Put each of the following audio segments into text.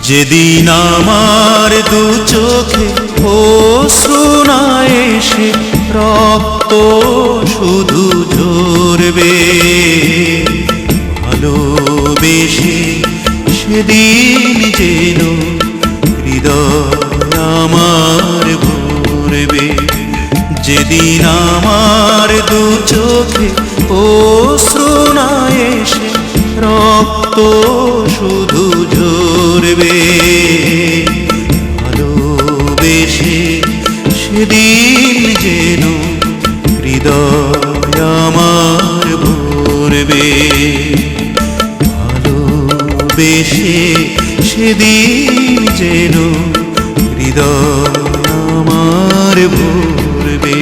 যেদিন আমার দু চোখে অশ্রু না এসে রক্ত শুধু ঝরবে, ভালোবেসে সেদিন যেন হৃদয় আমার ভরবে। যেদিন আমার দু চোখে অশ্রু না এসে রক্ত শুধু ঝরবে, ভালোবেসে সেদিন যেন হৃদয় আমার ভরবে, ভালোবেসে সেদিন যেন হৃদয় আমার ভরবে।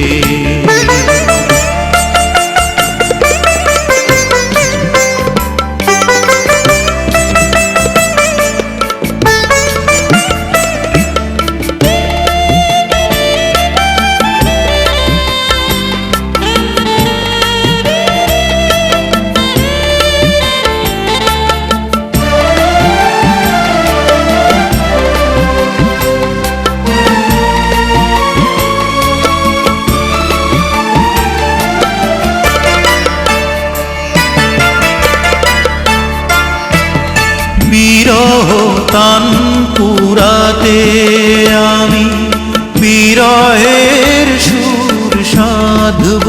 বিরহ তান পুরাতে আমি বিরহের সুর সাধব,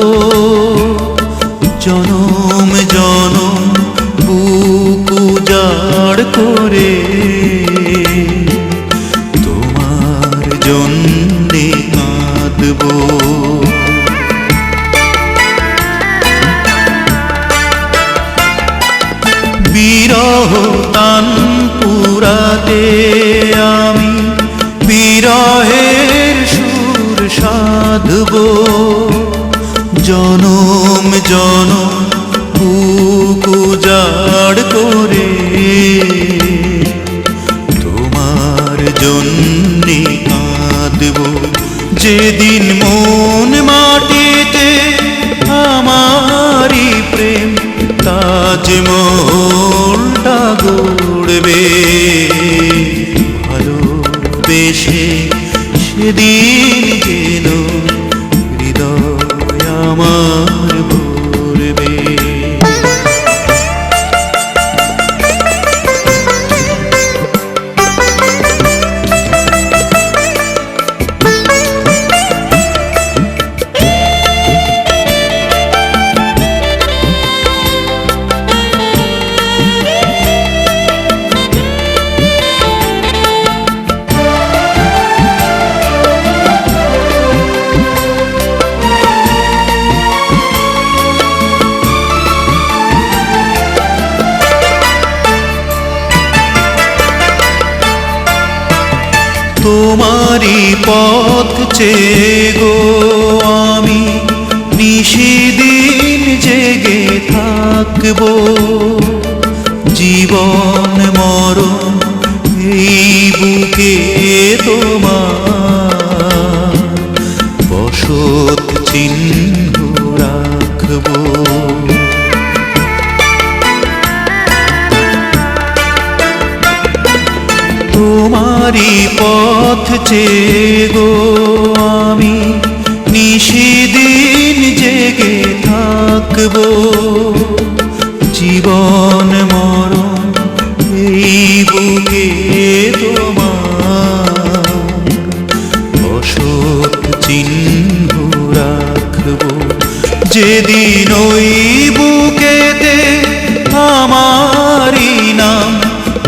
জনম জনম বুক উজাড় করে তোমার জন্যে কাঁদব। বিরহ তান পুরাতে আমি বিরহের সুর সাধব, জনম জনম বুক উজাড় করে তোমার জন্যে কাঁদব। যেদিন মন মাটিতে আমারি প্রেম তাজমহলটা গড়বে, ভালোবেসে সেদিন যেন হৃদয় আমার ভরবে। তোমারি পথ চেয়ে গো আমি নিশিদিন জেগে থাকব, জীবন মরণ এই বুকে তোমার বসত চিহ্ন রাখব। তোমারি পথ চেয়ে গো আমি নিশিদিন জেগে থাকব, জীবন মরণ এই বুকে তোমার বসত চিহ্ন রাখব। যেদিন ওই বুকেতে আমারি নাম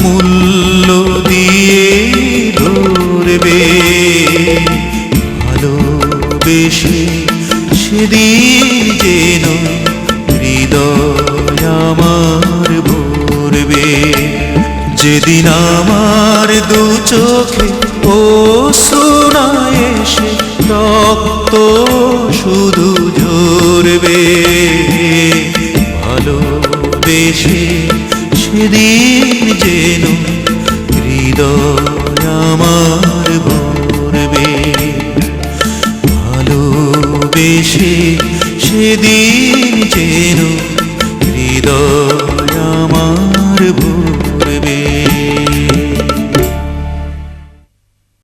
মূল্য দিয়ে ধরবে, ভালোবেসে সেদিন যেন হৃদয় আমার ভরবে। যেদিন আমার দু চোখে অশ্রু না এসে রক্ত শুধু